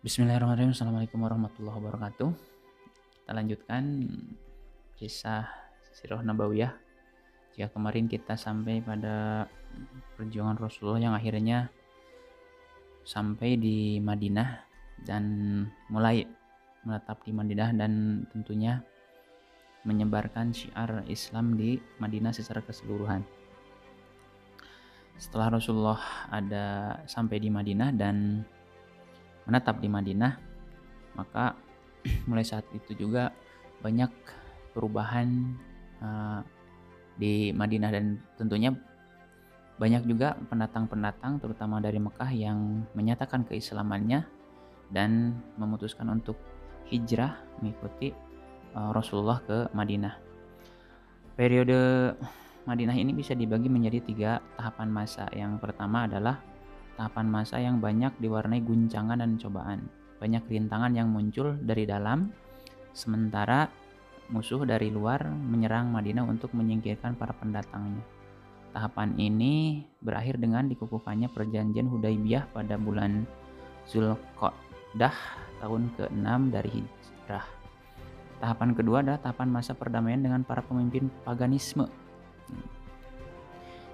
Bismillahirrahmanirrahim. Assalamualaikum warahmatullahi wabarakatuh. Kita lanjutkan kisah Sirah Nabawiyah. Jika kemarin kita sampai pada perjuangan Rasulullah yang akhirnya sampai di Madinah dan mulai menetap di Madinah dan tentunya menyebarkan syiar Islam di Madinah secara keseluruhan. Setelah Rasulullah sampai di Madinah dan menetap di Madinah, maka mulai saat itu juga banyak perubahan di Madinah dan tentunya banyak juga pendatang-pendatang terutama dari Mekah yang menyatakan keislamannya dan memutuskan untuk hijrah mengikuti Rasulullah ke Madinah. Periode Madinah ini bisa dibagi menjadi 3 tahapan masa. Yang pertama adalah tahapan masa yang banyak diwarnai guncangan dan cobaan. Banyak rintangan yang muncul dari dalam, sementara musuh dari luar menyerang Madinah untuk menyingkirkan para pendatangnya. Tahapan ini berakhir dengan dikukuhkannya perjanjian Hudaybiyah pada bulan Zulqa'dah tahun ke-6 dari hijrah. Tahapan kedua adalah tahapan masa perdamaian dengan para pemimpin paganisme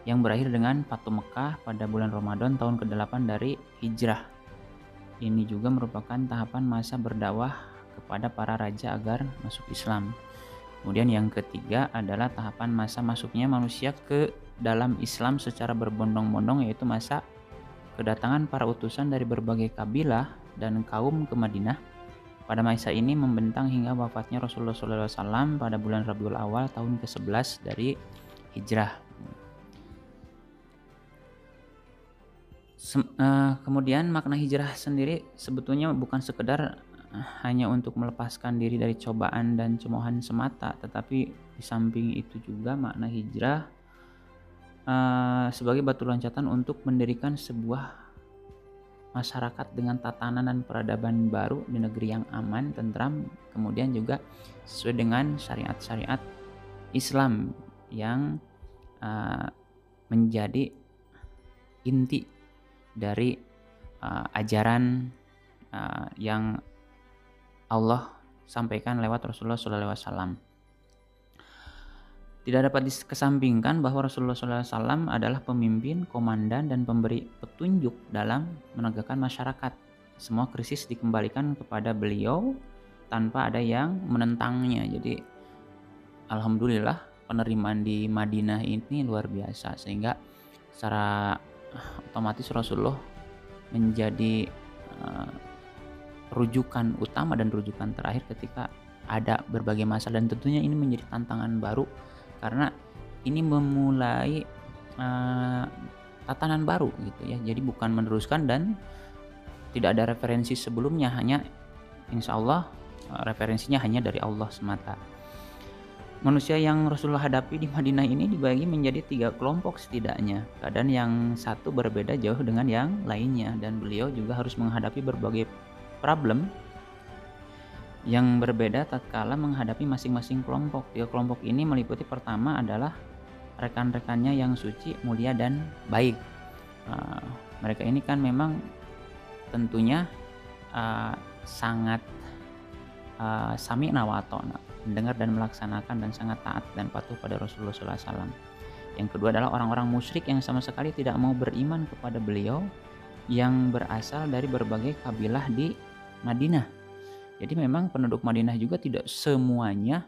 yang berakhir dengan Fatu Mekah pada bulan Ramadan tahun ke-8 dari hijrah. Ini juga merupakan tahapan masa berdakwah kepada para raja agar masuk Islam. Kemudian yang ketiga adalah tahapan masa masuknya manusia ke dalam Islam secara berbondong-bondong, yaitu masa kedatangan para utusan dari berbagai kabilah dan kaum ke Madinah. Pada masa ini membentang hingga wafatnya Rasulullah SAW pada bulan Rabiul Awal tahun ke-11 dari hijrah. Kemudian makna hijrah sendiri sebetulnya bukan sekedar hanya untuk melepaskan diri dari cobaan dan cemoohan semata, tetapi di samping itu juga makna hijrah sebagai batu loncatan untuk mendirikan sebuah masyarakat dengan tatanan dan peradaban baru di negeri yang aman, tentram, kemudian juga sesuai dengan syariat-syariat Islam yang menjadi inti dari ajaran yang Allah sampaikan lewat Rasulullah SAW. Tidak dapat dikesampingkan bahwa Rasulullah SAW adalah pemimpin, komandan, dan pemberi petunjuk dalam menegakkan masyarakat. Semua krisis dikembalikan kepada beliau tanpa ada yang menentangnya. Jadi alhamdulillah penerimaan di Madinah ini luar biasa, sehingga secara otomatis Rasulullah menjadi rujukan utama dan rujukan terakhir ketika ada berbagai masalah, dan tentunya ini menjadi tantangan baru karena ini memulai tatanan baru gitu ya. Jadi bukan meneruskan dan tidak ada referensi sebelumnya, hanya insya Allah referensinya hanya dari Allah semata. Manusia yang Rasulullah hadapi di Madinah ini dibagi menjadi 3 kelompok setidaknya. Keadaan yang satu berbeda jauh dengan yang lainnya, dan beliau juga harus menghadapi berbagai problem yang berbeda tatkala menghadapi masing-masing kelompok. 3 kelompok ini meliputi, pertama adalah rekan-rekannya yang suci, mulia, dan baik. Mereka ini kan memang tentunya sangat sami'na wa ata'na, mendengar dan melaksanakan, dan sangat taat dan patuh pada Rasulullah SAW. Yang kedua adalah orang-orang musyrik yang sama sekali tidak mau beriman kepada beliau, yang berasal dari berbagai kabilah di Madinah. Jadi memang penduduk Madinah juga tidak semuanya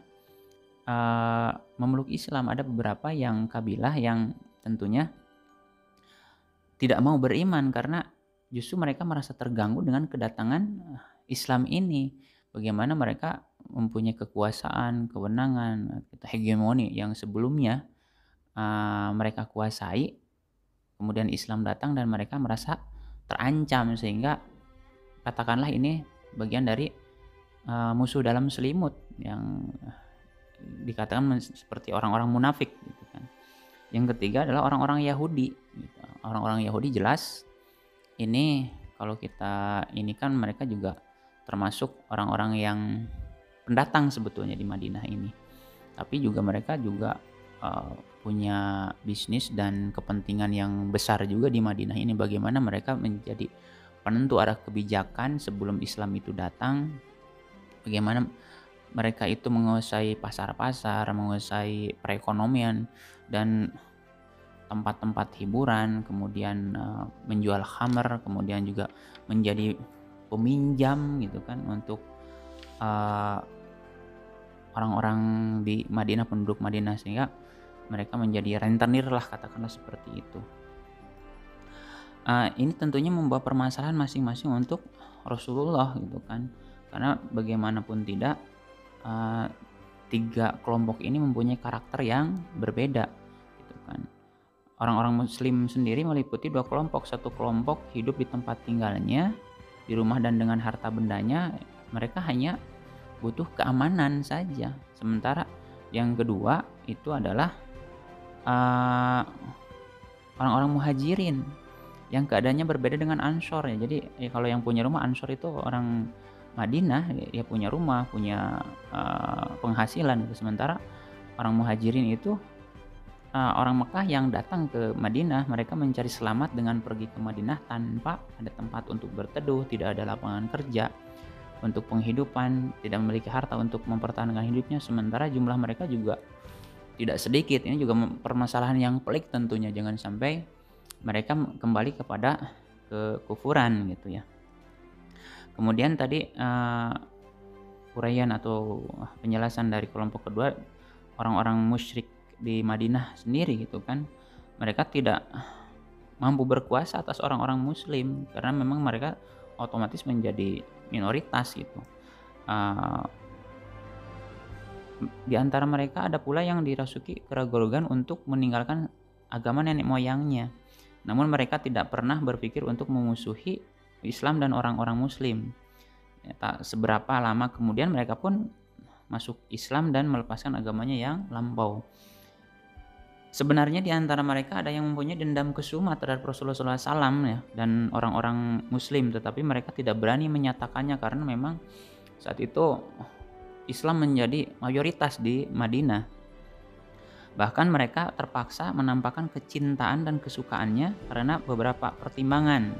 memeluk Islam. Ada beberapa yang kabilah yang tentunya tidak mau beriman karena justru mereka merasa terganggu dengan kedatangan Islam ini. Bagaimana mereka mempunyai kekuasaan, kewenangan, hegemoni yang sebelumnya mereka kuasai, kemudian Islam datang dan mereka merasa terancam, sehingga katakanlah ini bagian dari musuh dalam selimut yang dikatakan seperti orang-orang munafik gitu kan. Yang ketiga adalah orang-orang Yahudi gitu. Orang-orang Yahudi jelas ini kalau kita ini kan mereka juga termasuk orang-orang yang pendatang sebetulnya di Madinah ini, tapi juga mereka juga punya bisnis dan kepentingan yang besar juga di Madinah ini. Bagaimana mereka menjadi penentu arah kebijakan sebelum Islam itu datang. Bagaimana mereka itu menguasai pasar-pasar, menguasai perekonomian dan tempat-tempat hiburan, kemudian menjual khamr, kemudian juga menjadi peminjam gitu kan untuk orang-orang di Madinah, penduduk Madinah, sehingga mereka menjadi rentenir lah, katakanlah seperti itu. Ini tentunya membawa permasalahan masing-masing untuk Rasulullah gitu kan, karena bagaimanapun tidak tiga kelompok ini mempunyai karakter yang berbeda gitu kan. Orang-orang Muslim sendiri meliputi dua kelompok. Satu kelompok hidup di tempat tinggalnya, di rumah dan dengan harta bendanya, mereka hanya butuh keamanan saja. Sementara yang kedua itu adalah orang-orang muhajirin yang keadaannya berbeda dengan Ansor ya. Jadi kalau yang punya rumah, Ansor itu orang Madinah, ya punya rumah, punya penghasilan gitu. Sementara orang muhajirin itu orang Mekah yang datang ke Madinah, mereka mencari selamat dengan pergi ke Madinah tanpa ada tempat untuk berteduh, tidak ada lapangan kerja untuk penghidupan, tidak memiliki harta untuk mempertahankan hidupnya. Sementara jumlah mereka juga tidak sedikit. Ini juga permasalahan yang pelik tentunya, jangan sampai mereka kembali kepada kekufuran gitu ya. Kemudian tadi uraian atau penjelasan dari kelompok kedua, orang-orang musyrik di Madinah sendiri gitu kan, mereka tidak mampu berkuasa atas orang-orang Muslim karena memang mereka otomatis menjadi minoritas gitu. Di antara mereka ada pula yang dirasuki keraguan untuk meninggalkan agama nenek moyangnya, namun mereka tidak pernah berpikir untuk memusuhi Islam dan orang-orang Muslim. Tak seberapa lama kemudian mereka pun masuk Islam dan melepaskan agamanya yang lampau. Sebenarnya di antara mereka ada yang mempunyai dendam kesuma terhadap Rasulullah SAW ya, dan orang-orang Muslim, tetapi mereka tidak berani menyatakannya karena memang saat itu Islam menjadi mayoritas di Madinah. Bahkan mereka terpaksa menampakkan kecintaan dan kesukaannya karena beberapa pertimbangan.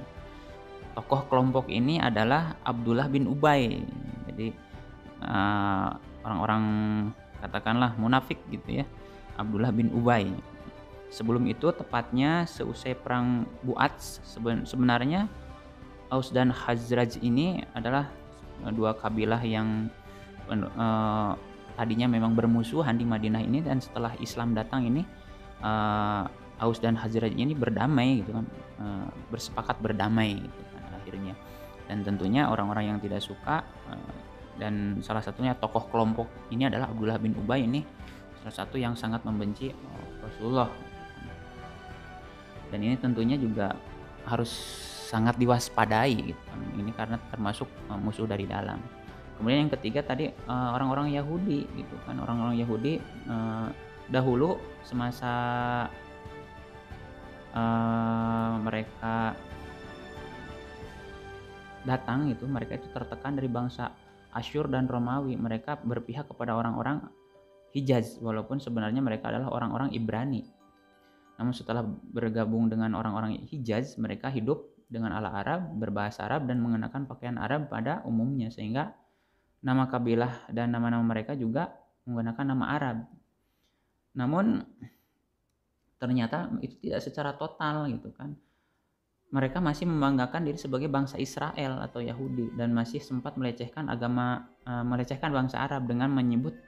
Tokoh kelompok ini adalah Abdullah bin Ubay. Jadi orang-orang katakanlah munafik gitu ya, Abdullah bin Ubay. Sebelum itu, tepatnya seusai perang Bu'ats, sebenarnya Aus dan Khazraj ini adalah dua kabilah yang tadinya memang bermusuhan di Madinah ini, dan setelah Islam datang ini Aus dan Khazraj ini berdamai gitu kan, bersepakat berdamai gitu kan akhirnya. Dan tentunya orang-orang yang tidak suka dan salah satunya tokoh kelompok ini adalah Abdullah bin Ubay, ini salah satu yang sangat membenci Rasulullah. Dan ini tentunya juga harus sangat diwaspadai gitu kan. Ini karena termasuk musuh dari dalam. Kemudian yang ketiga tadi orang-orang Yahudi gitu kan. Orang-orang Yahudi dahulu semasa mereka datang itu, mereka itu tertekan dari bangsa Asyur dan Romawi. Mereka berpihak kepada orang-orang Hijaz, walaupun sebenarnya mereka adalah orang-orang Ibrani. Namun setelah bergabung dengan orang-orang Hijaz, mereka hidup dengan ala Arab, berbahasa Arab, dan mengenakan pakaian Arab pada umumnya, sehingga nama kabilah dan nama-nama mereka juga menggunakan nama Arab. Namun ternyata itu tidak secara total gitu kan. Mereka masih membanggakan diri sebagai bangsa Israel atau Yahudi, dan masih sempat melecehkan bangsa Arab dengan menyebut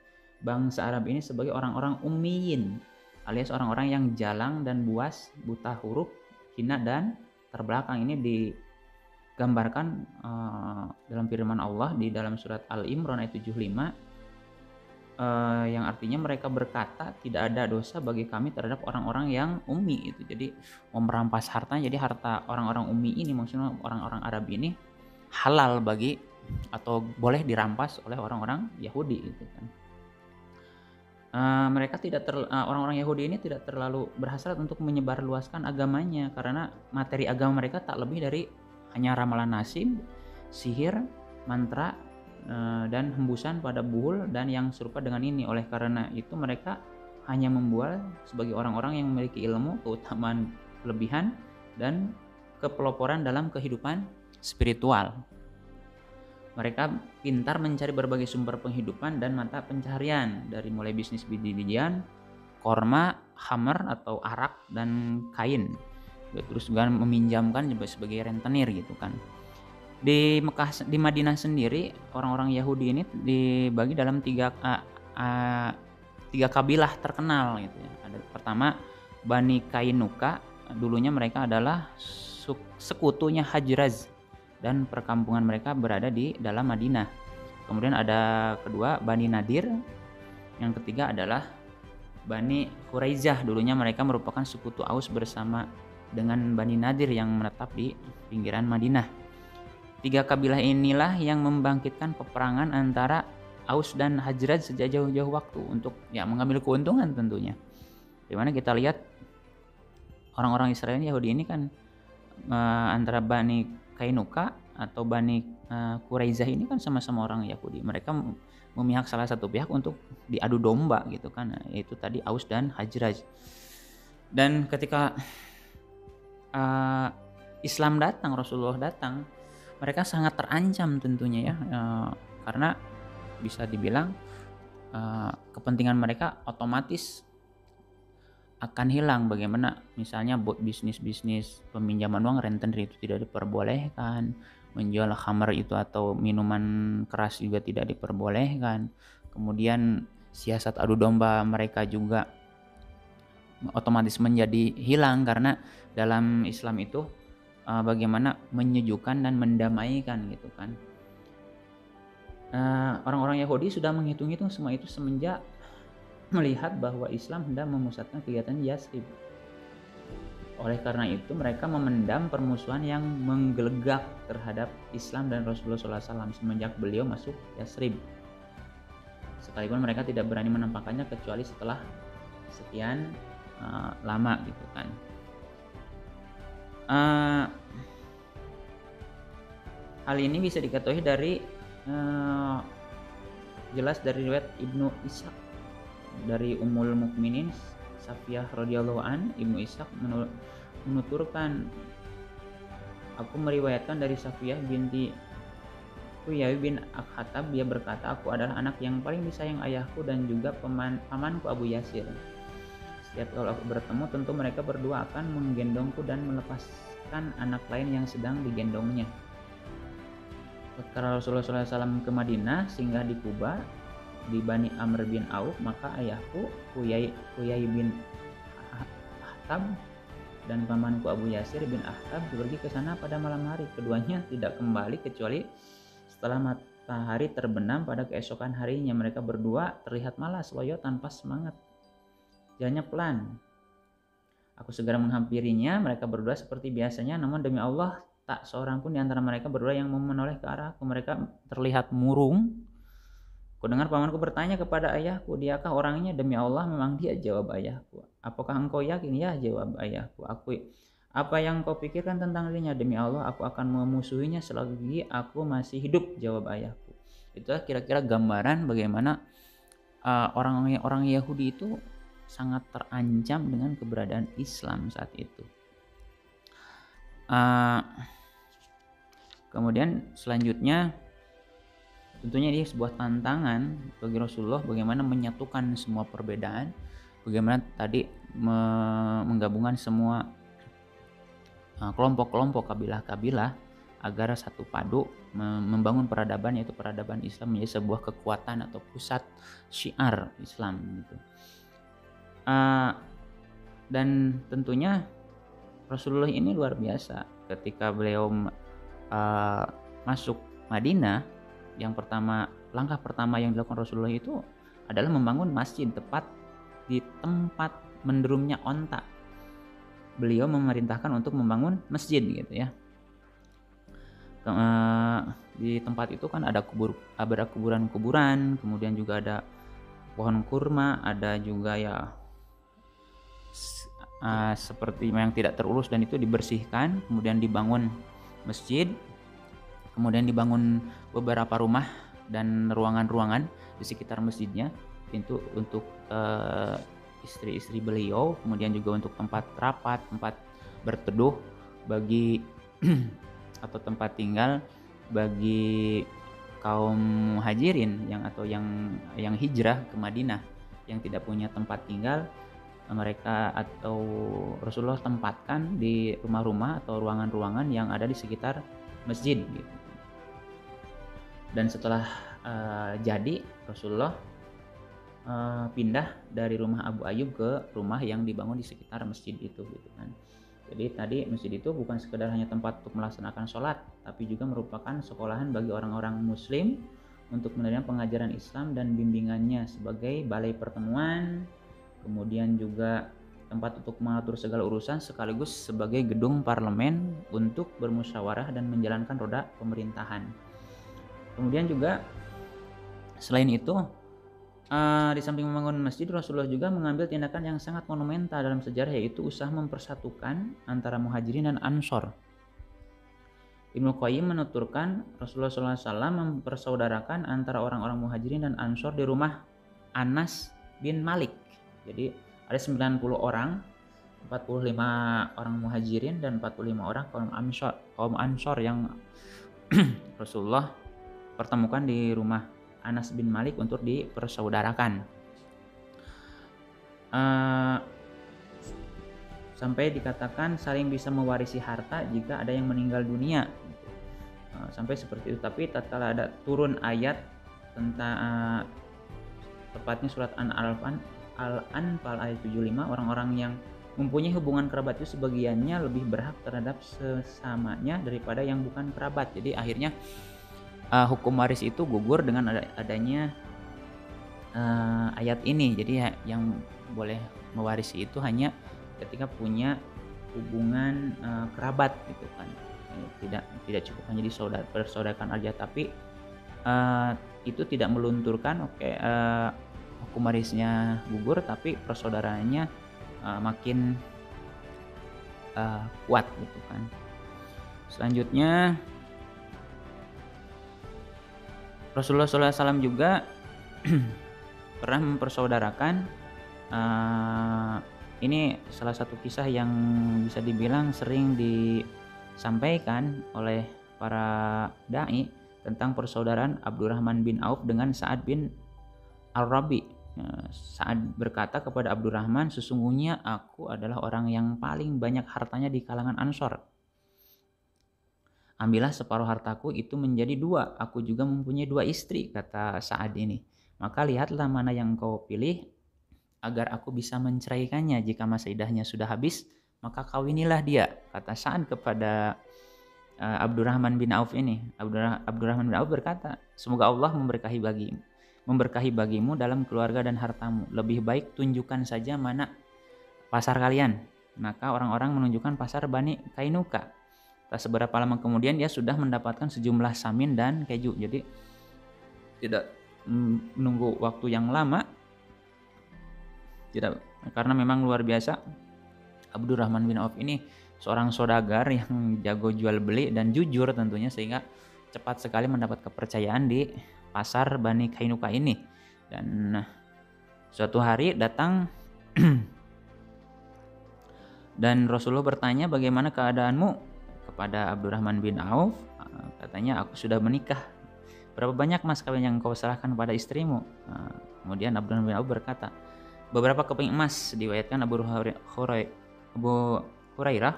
bangsa Arab ini sebagai orang-orang ummiyin, alias orang-orang yang jalang dan buas, buta huruf, hina dan terbelakang. Ini digambarkan dalam firman Allah di dalam surat Al-Imran ayat 75, yang artinya mereka berkata tidak ada dosa bagi kami terhadap orang-orang yang ummi itu. Jadi merampas hartanya. Jadi harta orang-orang ummi ini, maksudnya orang-orang Arab ini, halal bagi atau boleh dirampas oleh orang-orang Yahudi itu kan. Orang-orang Yahudi ini tidak terlalu berhasrat untuk menyebarluaskan agamanya, karena materi agama mereka tak lebih dari hanya ramalan nasib, sihir, mantra, dan hembusan pada buhul dan yang serupa dengan ini. Oleh karena itu mereka hanya membual sebagai orang-orang yang memiliki ilmu, keutamaan, kelebihan, dan kepeloporan dalam kehidupan spiritual. Mereka pintar mencari berbagai sumber penghidupan dan mata pencaharian, dari mulai bisnis biji-bijian, korma, hammer atau arak, dan kain. Terus juga meminjamkan juga sebagai rentenir gitu kan. Di Madinah sendiri, orang-orang Yahudi ini dibagi dalam tiga kabilah terkenal gitu ya. Ada pertama Bani Kainuka, dulunya mereka adalah sekutunya Hajraz dan perkampungan mereka berada di dalam Madinah. Kemudian ada kedua Bani Nadir, yang ketiga adalah Bani Quraizah, dulunya mereka merupakan sekutu Aus bersama dengan Bani Nadir yang menetap di pinggiran Madinah. Tiga kabilah inilah yang membangkitkan peperangan antara Aus dan Hajraj sejak jauh-jauh waktu untuk mengambil keuntungan tentunya. Dimana kita lihat orang-orang Israel Yahudi ini kan antara Bani Kainuka atau Bani Quraizah ini kan sama-sama orang Yahudi. Mereka memihak salah satu pihak untuk diadu domba gitu kan, yaitu tadi Aus dan Hajraj. Dan ketika Islam datang, Rasulullah datang, mereka sangat terancam tentunya ya, karena bisa dibilang kepentingan mereka otomatis akan hilang. Bagaimana misalnya buat bisnis peminjaman uang, rentenir itu tidak diperbolehkan, menjual khamar itu atau minuman keras juga tidak diperbolehkan. Kemudian siasat adu domba mereka juga otomatis menjadi hilang, karena dalam Islam itu bagaimana menyejukkan dan mendamaikan gitu kan. Orang-orang Yahudi sudah menghitung-hitung semua itu semenjak melihat bahwa Islam hendak memusatkan kegiatan di Yathrib. Oleh karena itu mereka memendam permusuhan yang menggelegak terhadap Islam dan Rasulullah SAW semenjak beliau masuk Yathrib. Sekalipun mereka tidak berani menampakkannya kecuali setelah sekian lama gitu kan. Hal ini bisa diketahui dari jelas dari riwayat Ibnu Ishaq dari Ummul Mukminin Safiyah radhiyallahu an. Ibnu Ishaq menuturkan, aku meriwayatkan dari Safiyah binti Huyai bin Akhtab, dia berkata, aku adalah anak yang paling disayang ayahku dan juga pamanku Abu Yasir. Setiap kalau aku bertemu, tentu mereka berdua akan menggendongku dan melepaskan anak lain yang sedang digendongnya. Ketika Rasulullah SAW ke Madinah, singgah di Kuba di Bani Amr bin Auf, maka ayahku Huyai bin Akhtab dan pamanku Abu Yasir bin Akhtab pergi ke sana pada malam hari. Keduanya tidak kembali kecuali setelah matahari terbenam pada keesokan harinya. Mereka berdua terlihat malas, loyo, tanpa semangat. Jalannya pelan. Aku segera menghampirinya. Mereka berdua seperti biasanya, namun demi Allah tak seorang pun di antara mereka berdua yang mau menoleh ke arahku. Mereka terlihat murung. Kudengar pamanku bertanya kepada ayahku, diakah orangnya? Demi Allah memang dia, jawab ayahku. Apakah engkau yakin? Ya, jawab ayahku. Apa yang kau pikirkan tentang dirinya? Demi Allah aku akan memusuhinya selagi aku masih hidup, jawab ayahku. Itulah kira-kira gambaran bagaimana orang Yahudi itu sangat terancam dengan keberadaan Islam saat itu. Kemudian selanjutnya tentunya ini sebuah tantangan bagi Rasulullah bagaimana menyatukan semua perbedaan, bagaimana tadi menggabungkan semua kelompok-kelompok, kabilah-kabilah agar satu padu membangun peradaban, yaitu peradaban Islam menjadi sebuah kekuatan atau pusat syiar Islam gitu. Dan tentunya Rasulullah ini luar biasa ketika beliau masuk Madinah. Langkah pertama yang dilakukan Rasulullah itu adalah membangun masjid tepat di tempat menderumnya onta. Beliau memerintahkan untuk membangun masjid gitu ya. Di tempat itu kan ada kuburan-kuburan, kemudian juga ada pohon kurma, ada juga ya seperti yang tidak terurus, dan itu dibersihkan, kemudian dibangun masjid. Kemudian dibangun beberapa rumah dan ruangan-ruangan di sekitar masjidnya, pintu untuk istri-istri beliau, kemudian juga untuk tempat rapat, tempat berteduh bagi atau tempat tinggal bagi kaum muhajirin yang hijrah ke Madinah, yang tidak punya tempat tinggal. Mereka atau Rasulullah tempatkan di rumah-rumah atau ruangan-ruangan yang ada di sekitar masjid gitu. Dan setelah jadi, Rasulullah pindah dari rumah Abu Ayyub ke rumah yang dibangun di sekitar masjid itu gitu kan. Jadi tadi masjid itu bukan sekedar hanya tempat untuk melaksanakan sholat, tapi juga merupakan sekolahan bagi orang-orang muslim untuk menerima pengajaran Islam dan bimbingannya sebagai balai pertemuan, kemudian juga tempat untuk mengatur segala urusan, sekaligus sebagai gedung parlemen untuk bermusyawarah dan menjalankan roda pemerintahan. Kemudian juga selain itu, di samping membangun masjid, Rasulullah juga mengambil tindakan yang sangat monumental dalam sejarah, yaitu usaha mempersatukan antara muhajirin dan ansor. Ibnu Qayyim menuturkan Rasulullah SAW mempersaudarakan antara orang-orang muhajirin dan ansor di rumah Anas bin Malik. Jadi ada 90 orang, 45 orang muhajirin dan 45 orang kaum ansor yang Rasulullah pertemukan di rumah Anas bin Malik untuk dipersaudarakan. Sampai dikatakan saling bisa mewarisi harta jika ada yang meninggal dunia. Sampai seperti itu. Tapi tatkala ada turun ayat tentang tepatnya surat Al-Anfal ayat 75, orang-orang yang mempunyai hubungan kerabat itu sebagiannya lebih berhak terhadap sesamanya daripada yang bukan kerabat. Jadi akhirnya hukum waris itu gugur dengan adanya ayat ini. Jadi yang boleh mewarisi itu hanya ketika punya hubungan kerabat gitu kan. Tidak cukup hanya dipersaudarakan aja, tapi itu tidak melunturkan hukum warisnya gugur, tapi persaudaraannya makin kuat gitu kan. Selanjutnya Rasulullah SAW juga pernah mempersaudarakan, ini salah satu kisah yang bisa dibilang sering disampaikan oleh para da'i tentang persaudaraan Abdurrahman bin Auf dengan Sa'ad bin Al-Rabi. Sa'ad berkata kepada Abdurrahman, sesungguhnya aku adalah orang yang paling banyak hartanya di kalangan Ansor. Ambillah separuh hartaku itu menjadi 2. Aku juga mempunyai 2 istri, kata Sa'ad ini. Maka lihatlah mana yang kau pilih agar aku bisa menceraikannya. Jika masa iddahnya sudah habis, maka kawinilah dia, kata Sa'ad kepada Abdurrahman bin Auf ini. Abdurrahman bin Auf berkata, semoga Allah memberkahi bagimu dalam keluarga dan hartamu. Lebih baik tunjukkan saja mana pasar kalian. Maka orang-orang menunjukkan pasar Bani Kainuka. Tak seberapa lama kemudian dia sudah mendapatkan sejumlah samin dan keju. Jadi tidak menunggu waktu yang lama, karena memang luar biasa. Abdurrahman bin Auf ini seorang saudagar yang jago jual beli dan jujur tentunya, sehingga cepat sekali mendapat kepercayaan di pasar Bani Kainuka ini. Dan suatu hari datang dan Rasulullah bertanya, bagaimana keadaanmu? Kepada Abdurrahman bin Auf, katanya, aku sudah menikah. Berapa banyak mas kawin yang kau serahkan pada istrimu? Kemudian Abdurrahman bin Auf berkata, beberapa keping emas. Diriwayatkan Abu Hurairah,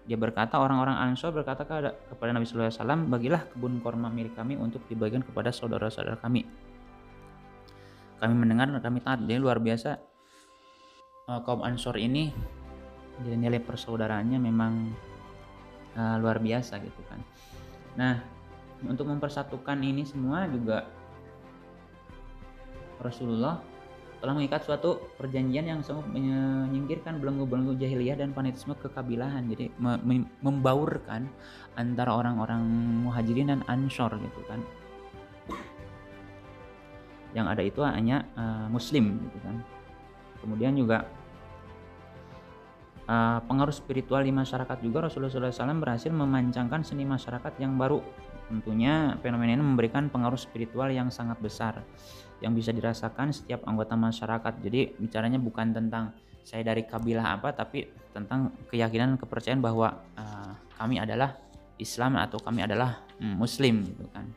dia berkata, orang-orang Ansor berkata kepada Nabi sallallahu alaihi wasallam, bagilah kebun kurma milik kami untuk dibagikan kepada saudara-saudara kami. Kami mendengar dan kami taat. Jadi luar biasa, kaum Ansor ini nilai persaudaraannya memang luar biasa gitu kan. Nah, untuk mempersatukan ini semua juga Rasulullah telah mengikat suatu perjanjian yang sanggup menyingkirkan belenggu-belenggu jahiliyah dan fanatisme kekabilahan. Jadi membaurkan antara orang-orang muhajirin dan ansor gitu kan. Yang ada itu hanya muslim gitu kan. Kemudian juga pengaruh spiritual di masyarakat juga. Rasulullah SAW berhasil memancangkan seni masyarakat yang baru. Tentunya fenomena ini memberikan pengaruh spiritual yang sangat besar yang bisa dirasakan setiap anggota masyarakat. Jadi bicaranya bukan tentang saya dari kabilah apa, tapi tentang keyakinan dan kepercayaan bahwa kami adalah Islam atau kami adalah Muslim gitu kan.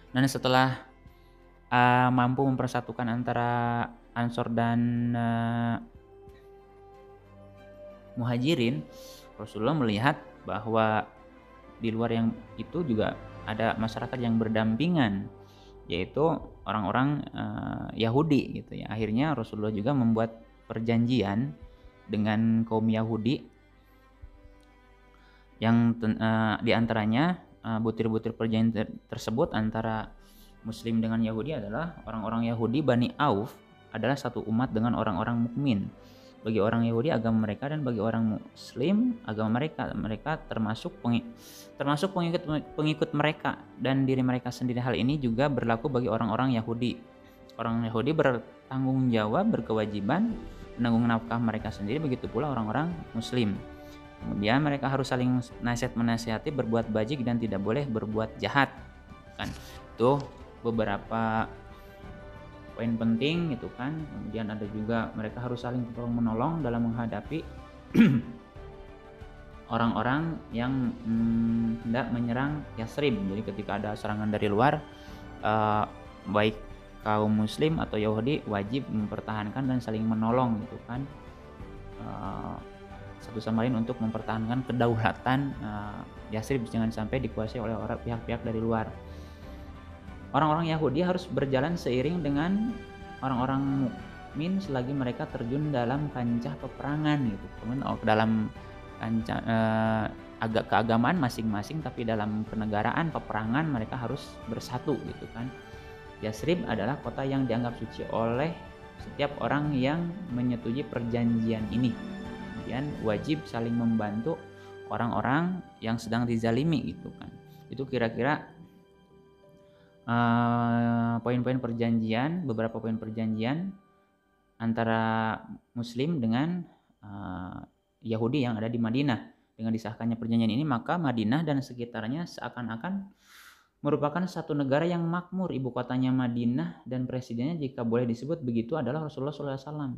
Dan setelah mampu mempersatukan antara Ansor dan Muhajirin, Rasulullah melihat bahwa di luar yang itu juga ada masyarakat yang berdampingan, yaitu orang-orang Yahudi gitu ya. Akhirnya Rasulullah juga membuat perjanjian dengan kaum Yahudi yang diantaranya butir-butir perjanjian tersebut antara Muslim dengan Yahudi adalah orang-orang Yahudi Bani Auf adalah satu umat dengan orang-orang mukmin. Bagi orang Yahudi agama mereka dan bagi orang Muslim agama mereka termasuk pengikut mereka dan diri mereka sendiri. Hal ini juga berlaku bagi orang-orang Yahudi. Orang Yahudi bertanggung jawab, berkewajiban menanggung nafkah mereka sendiri, begitu pula orang-orang Muslim. Kemudian mereka harus saling menasihati, berbuat baik dan tidak boleh berbuat jahat. Kan itu beberapa poin penting gitu kan. Kemudian ada juga mereka harus saling menolong dalam menghadapi orang-orang yang hendak menyerang Yasrib. Jadi ketika ada serangan dari luar, baik kaum Muslim atau Yahudi wajib mempertahankan dan saling menolong gitu kan, satu sama lain untuk mempertahankan kedaulatan Yasrib jangan sampai dikuasai oleh pihak-pihak dari luar. Orang-orang Yahudi harus berjalan seiring dengan orang-orang mukmin selagi mereka terjun dalam kancah peperangan gitu. Kemudian dalam kancah keagamaan masing-masing, tapi dalam kenegaraan peperangan mereka harus bersatu gitu kan. Yasrib adalah kota yang dianggap suci oleh setiap orang yang menyetujui perjanjian ini. Kemudian wajib saling membantu orang-orang yang sedang dizalimi gitu kan. Itu kira-kira poin-poin perjanjian, beberapa poin perjanjian antara Muslim dengan Yahudi yang ada di Madinah. Dengan disahkannya perjanjian ini, maka Madinah dan sekitarnya seakan-akan merupakan satu negara yang makmur. Ibu kotanya Madinah dan presidennya, jika boleh disebut begitu, adalah Rasulullah SAW.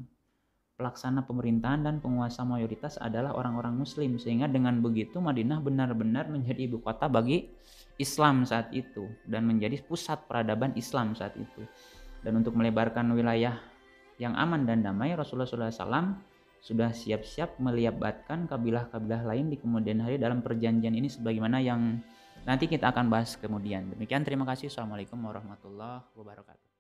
Pelaksana pemerintahan dan penguasa mayoritas adalah orang-orang Muslim, sehingga dengan begitu Madinah benar-benar menjadi ibu kota bagi Islam saat itu dan menjadi pusat peradaban Islam saat itu. Dan untuk melebarkan wilayah yang aman dan damai, Rasulullah SAW sudah siap-siap melibatkan kabilah-kabilah lain di kemudian hari dalam perjanjian ini, sebagaimana yang nanti kita akan bahas kemudian. Demikian, terima kasih. Assalamualaikum warahmatullahi wabarakatuh.